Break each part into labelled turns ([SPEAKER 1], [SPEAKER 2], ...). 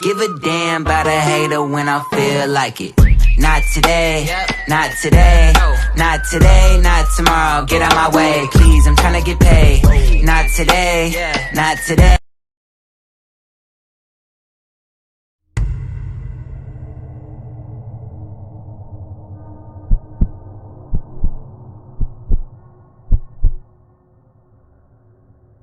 [SPEAKER 1] Give a damn about a hater when I feel like it. Not today, not today, not today, not tomorrow. Get out my way, please, I'm tryna get paid. Not today, not today.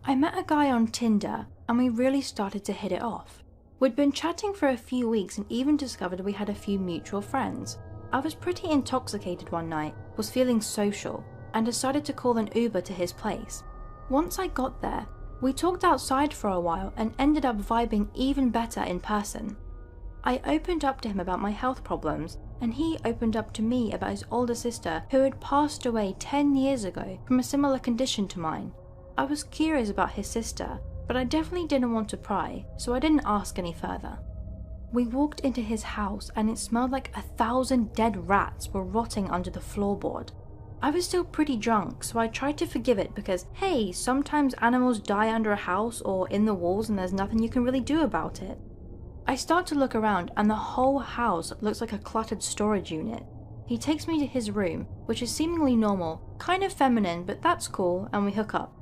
[SPEAKER 2] I met a guy on Tinder and we really started to hit it off. We'd been chatting for a few weeks and even discovered we had a few mutual friends. I was pretty intoxicated one night, was feeling social, and decided to call an Uber to his place. Once I got there, we talked outside for a while and ended up vibing even better in person. I opened up to him about my health problems, and he opened up to me about his older sister who had passed away 10 years ago from a similar condition to mine. I was curious about his sister, but I definitely didn't want to pry, so I didn't ask any further. We walked into his house and it smelled like 1,000 dead rats were rotting under the floorboard. I was still pretty drunk, so I tried to forgive it because, hey, sometimes animals die under a house or in the walls and there's nothing you can really do about it. I start to look around and the whole house looks like a cluttered storage unit. He takes me to his room, which is seemingly normal, kind of feminine, but that's cool, and we hook up.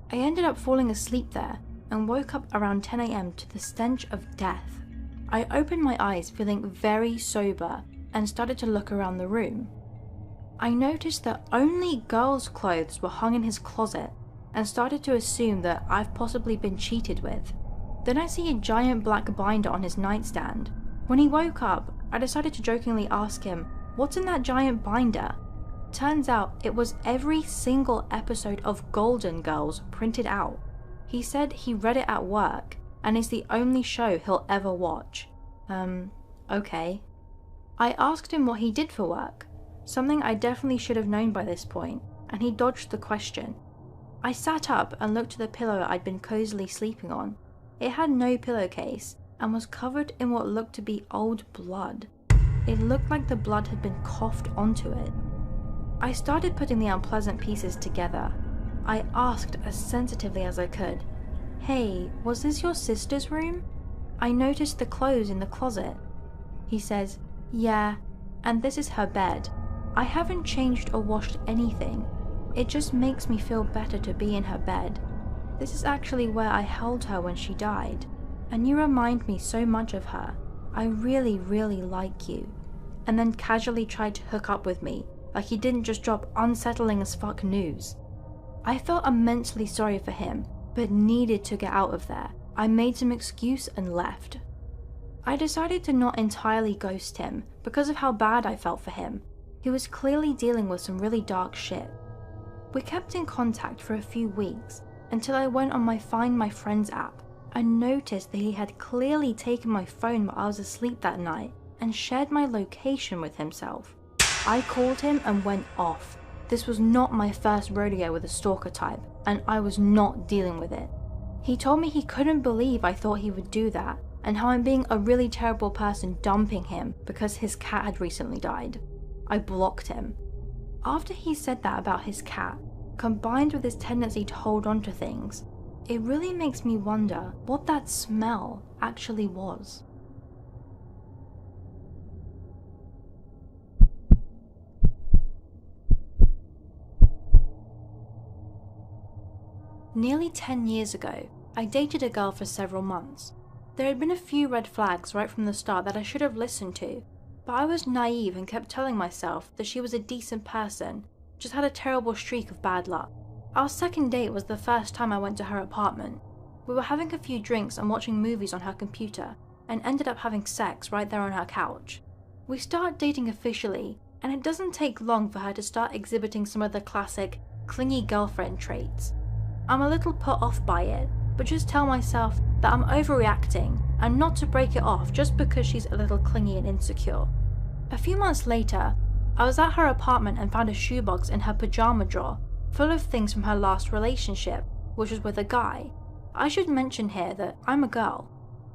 [SPEAKER 2] I ended up falling asleep there and woke up around 10 AM to the stench of death. I opened my eyes feeling very sober and started to look around the room. I noticed that only girls' clothes were hung in his closet and started to assume that I've possibly been cheated with. Then I see a giant black binder on his nightstand. When he woke up, I decided to jokingly ask him, "What's in that giant binder?" Turns out it was every single episode of Golden Girls printed out. He said he read it at work and it's the only show he'll ever watch. Okay. I asked him what he did for work, something I definitely should have known by this point, and he dodged the question. I sat up and looked at the pillow I'd been cozily sleeping on. It had no pillowcase and was covered in what looked to be old blood. It looked like the blood had been coughed onto it. I started putting the unpleasant pieces together. I asked as sensitively as I could, "Hey, was this your sister's room? I noticed the clothes in the closet." He says, "Yeah, and this is her bed. I haven't changed or washed anything. It just makes me feel better to be in her bed. This is actually where I held her when she died, and you remind me so much of her. I really, really like you." And then casually tried to hook up with me, like he didn't just drop unsettling as fuck news. I felt immensely sorry for him, but needed to get out of there. I made some excuse and left. I decided to not entirely ghost him because of how bad I felt for him. He was clearly dealing with some really dark shit. We kept in contact for a few weeks until I went on my Find My Friends app and noticed that he had clearly taken my phone while I was asleep that night and shared my location with himself. I called him and went off. This was not my first rodeo with a stalker type, and I was not dealing with it. He told me he couldn't believe I thought he would do that, and how I'm being a really terrible person dumping him because his cat had recently died. I blocked him. After he said that about his cat, combined with his tendency to hold on to things, it really makes me wonder what that smell actually was. Nearly 10 years ago, I dated a girl for several months. There had been a few red flags right from the start that I should have listened to, but I was naive and kept telling myself that she was a decent person, just had a terrible streak of bad luck. Our second date was the first time I went to her apartment. We were having a few drinks and watching movies on her computer, and ended up having sex right there on her couch. We start dating officially, and it doesn't take long for her to start exhibiting some of the classic, clingy girlfriend traits. I'm a little put off by it, but just tell myself that I'm overreacting and not to break it off just because she's a little clingy and insecure. A few months later, I was at her apartment and found a shoebox in her pajama drawer full of things from her last relationship, which was with a guy. I should mention here that I'm a girl.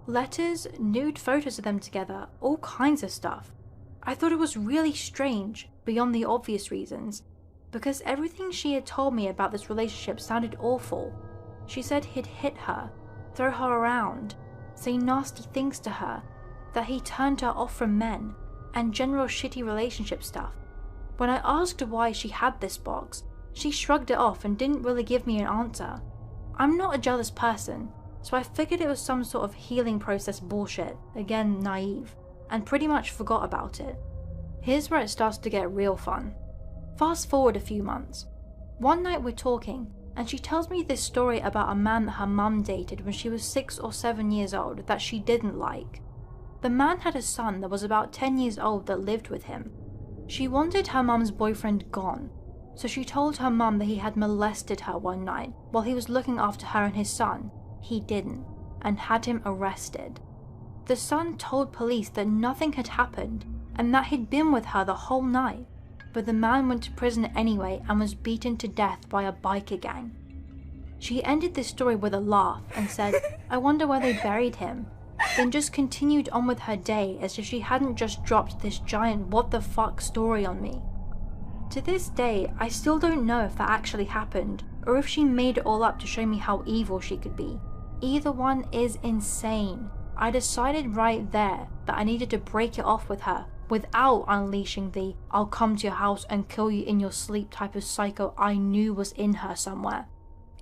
[SPEAKER 2] Letters, nude photos of them together, all kinds of stuff. I thought it was really strange, beyond the obvious reasons, because everything she had told me about this relationship sounded awful. She said he'd hit her, throw her around, say nasty things to her, that he turned her off from men and general shitty relationship stuff. When I asked her why she had this box, she shrugged it off and didn't really give me an answer. I'm not a jealous person, so I figured it was some sort of healing process bullshit, again naive, and pretty much forgot about it. Here's where it starts to get real fun. Fast forward a few months. One night we're talking, and she tells me this story about a man that her mum dated when she was 6 or 7 years old that she didn't like. The man had a son that was about 10 years old that lived with him. She wanted her mum's boyfriend gone, so she told her mum that he had molested her one night while he was looking after her and his son. He didn't, and had him arrested. The son told police that nothing had happened and that he'd been with her the whole night, but the man went to prison anyway and was beaten to death by a biker gang. She ended this story with a laugh and said, "I wonder where they buried him," then just continued on with her day as if she hadn't just dropped this giant what the fuck story on me. To this day, I still don't know if that actually happened or if she made it all up to show me how evil she could be. Either one is insane. I decided right there that I needed to break it off with her without unleashing the "I'll come to your house and kill you in your sleep" type of psycho I knew was in her somewhere.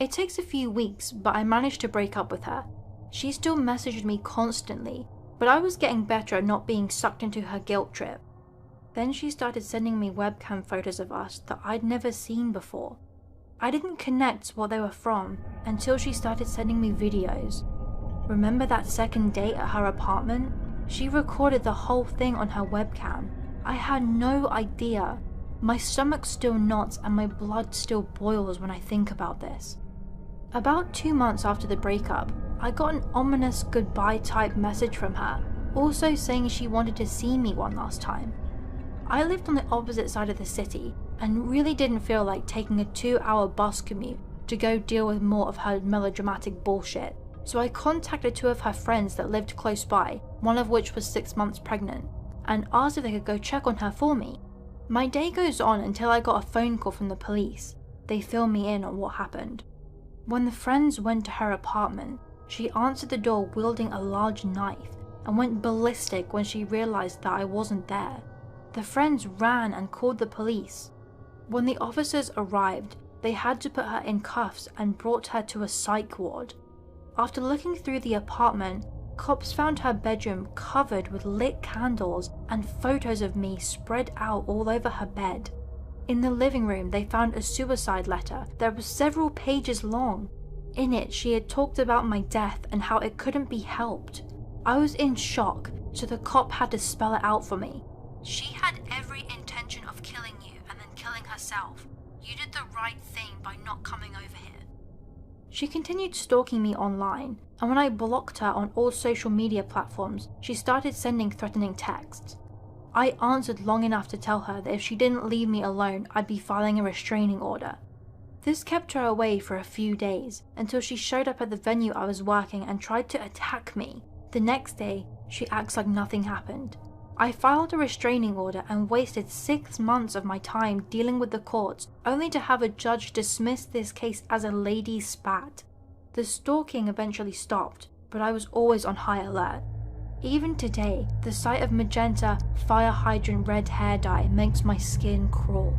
[SPEAKER 2] It takes a few weeks, but I managed to break up with her. She still messaged me constantly, but I was getting better at not being sucked into her guilt trip. Then she started sending me webcam photos of us that I'd never seen before. I didn't connect what they were from until she started sending me videos. Remember that second date at her apartment? She recorded the whole thing on her webcam. I had no idea. My stomach still knots and my blood still boils when I think about this. About 2 months after the breakup, I got an ominous goodbye type message from her, also saying she wanted to see me one last time. I lived on the opposite side of the city and really didn't feel like taking a 2-hour bus commute to go deal with more of her melodramatic bullshit, so I contacted 2 of her friends that lived close by, one of which was 6 months pregnant, and asked if they could go check on her for me. My day goes on until I got a phone call from the police. They fill me in on what happened. When the friends went to her apartment, she answered the door wielding a large knife and went ballistic when she realized that I wasn't there. The friends ran and called the police. When the officers arrived, they had to put her in cuffs and brought her to a psych ward. After looking through the apartment, cops found her bedroom covered with lit candles and photos of me spread out all over her bed. In the living room, they found a suicide letter that was several pages long. In it, she had talked about my death and how it couldn't be helped. I was in shock, so the cop had to spell it out for me. "She had every intention of killing you and then killing herself. You did the right thing by not coming over here." She continued stalking me online, and when I blocked her on all social media platforms, she started sending threatening texts. I answered long enough to tell her that if she didn't leave me alone, I'd be filing a restraining order. This kept her away for a few days, until she showed up at the venue I was working and tried to attack me. The next day, she acts like nothing happened. I filed a restraining order and wasted 6 months of my time dealing with the courts, only to have a judge dismiss this case as a lady's spat. The stalking eventually stopped, but I was always on high alert. Even today, the sight of magenta, fire hydrant red hair dye makes my skin crawl.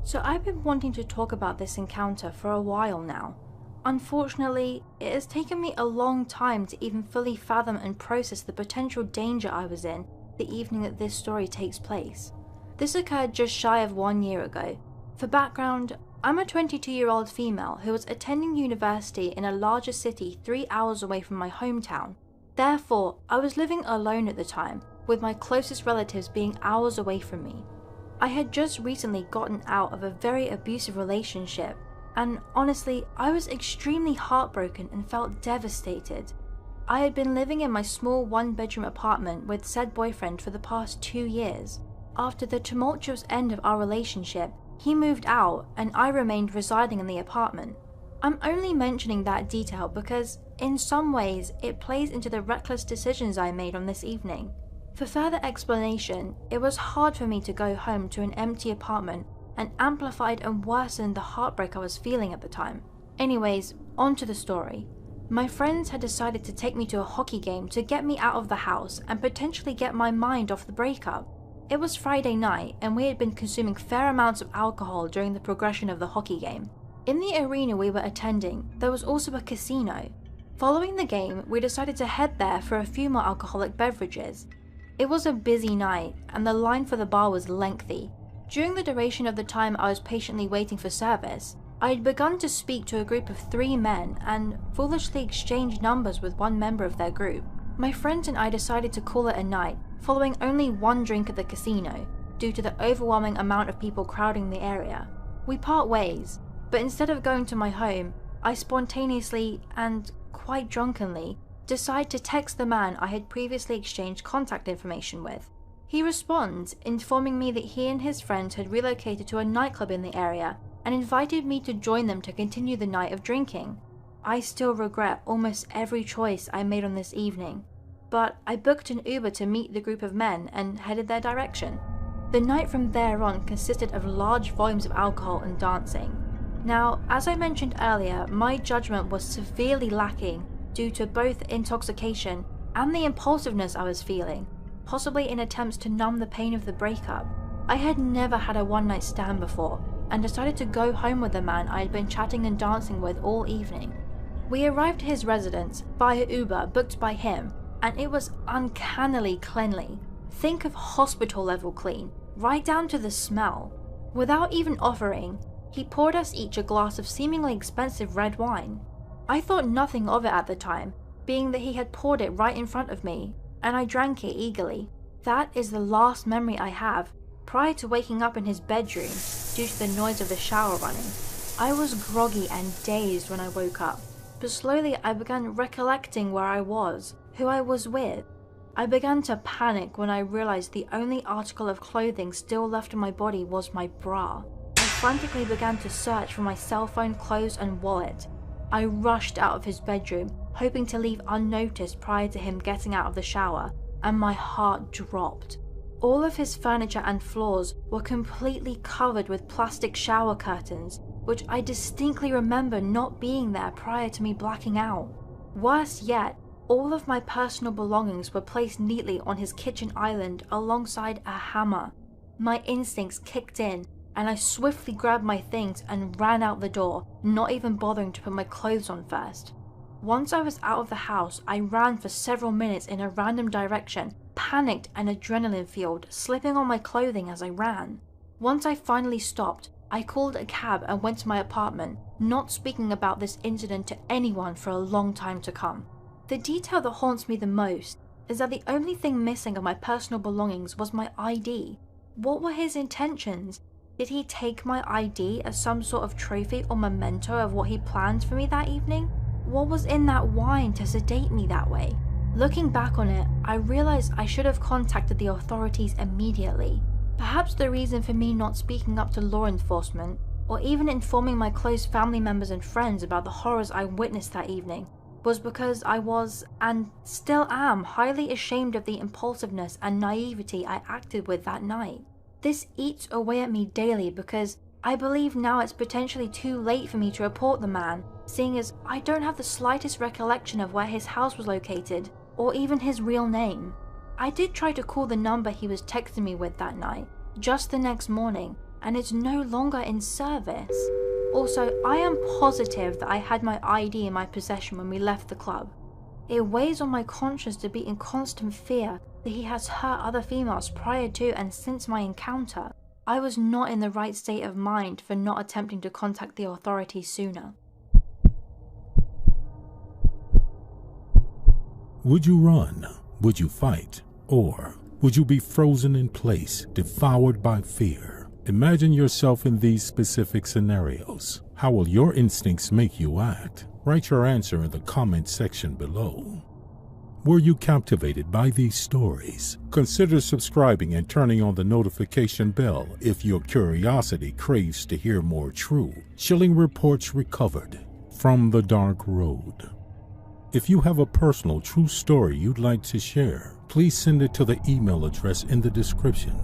[SPEAKER 2] So I've been wanting to talk about this encounter for a while now. Unfortunately, it has taken me a long time to even fully fathom and process the potential danger I was in the evening that this story takes place. This occurred just shy of 1 year ago. For background, I'm a 22-year-old female who was attending university in a larger city 3 hours away from my hometown. Therefore, I was living alone at the time, with my closest relatives being hours away from me. I had just recently gotten out of a very abusive relationship, and honestly, I was extremely heartbroken and felt devastated. I had been living in my small 1-bedroom apartment with said boyfriend for the past 2 years. After the tumultuous end of our relationship, he moved out and I remained residing in the apartment. I'm only mentioning that detail because, in some ways, it plays into the reckless decisions I made on this evening. For further explanation, it was hard for me to go home to an empty apartment and amplified and worsened the heartbreak I was feeling at the time. Anyways, on to the story. My friends had decided to take me to a hockey game to get me out of the house and potentially get my mind off the breakup. It was Friday night and we had been consuming fair amounts of alcohol during the progression of the hockey game. In the arena we were attending, there was also a casino. Following the game, we decided to head there for a few more alcoholic beverages. It was a busy night and the line for the bar was lengthy. During the duration of the time I was patiently waiting for service, I had begun to speak to a group of 3 men and foolishly exchanged numbers with one member of their group. My friends and I decided to call it a night, following only one drink at the casino, due to the overwhelming amount of people crowding the area. We part ways, but instead of going to my home, I spontaneously and quite drunkenly decide to text the man I had previously exchanged contact information with. He responds, informing me that he and his friends had relocated to a nightclub in the area and invited me to join them to continue the night of drinking. I still regret almost every choice I made on this evening, but I booked an Uber to meet the group of men and headed their direction. The night from there on consisted of large volumes of alcohol and dancing. Now, as I mentioned earlier, my judgment was severely lacking due to both intoxication and the impulsiveness I was feeling, possibly in attempts to numb the pain of the breakup. I had never had a one-night stand before, and decided to go home with the man I had been chatting and dancing with all evening. We arrived at his residence via Uber booked by him, and it was uncannily cleanly. Think of hospital level clean, right down to the smell. Without even offering, he poured us each a glass of seemingly expensive red wine. I thought nothing of it at the time, being that he had poured it right in front of me, and I drank it eagerly. That is the last memory I have, prior to waking up in his bedroom due to the noise of the shower running. I was groggy and dazed when I woke up, but slowly I began recollecting where I was, who I was with. I began to panic when I realized the only article of clothing still left on my body was my bra. I frantically began to search for my cell phone, clothes and wallet. I rushed out of his bedroom, hoping to leave unnoticed prior to him getting out of the shower, and my heart dropped. All of his furniture and floors were completely covered with plastic shower curtains, which I distinctly remember not being there prior to me blacking out. Worse yet, all of my personal belongings were placed neatly on his kitchen island alongside a hammer. My instincts kicked in, and I swiftly grabbed my things and ran out the door, not even bothering to put my clothes on first. Once I was out of the house, I ran for several minutes in a random direction, panicked and adrenaline-fueled, slipping on my clothing as I ran. Once I finally stopped, I called a cab and went to my apartment, not speaking about this incident to anyone for a long time to come. The detail that haunts me the most is that the only thing missing of my personal belongings was my ID. What were his intentions? Did he take my ID as some sort of trophy or memento of what he planned for me that evening? What was in that wine to sedate me that way? Looking back on it, I realized I should have contacted the authorities immediately. Perhaps the reason for me not speaking up to law enforcement, or even informing my close family members and friends about the horrors I witnessed that evening, was because I was, and still am, highly ashamed of the impulsiveness and naivety I acted with that night. This eats away at me daily because I believe now it's potentially too late for me to report the man, seeing as I don't have the slightest recollection of where his house was located, or even his real name. I did try to call the number he was texting me with that night, just the next morning, and it's no longer in service. Also, I am positive that I had my ID in my possession when we left the club. It weighs on my conscience to be in constant fear that he has hurt other females prior to and since my encounter. I was not in the right state of mind for not attempting to contact the authorities sooner.
[SPEAKER 3] Would you run? Would you fight? Or would you be frozen in place, devoured by fear? Imagine yourself in these specific scenarios. How will your instincts make you act? Write your answer in the comment section below. Were you captivated by these stories? Consider subscribing and turning on the notification bell if your curiosity craves to hear more true, chilling reports recovered from the dark road. If you have a personal true story you'd like to share, please send it to the email address in the description.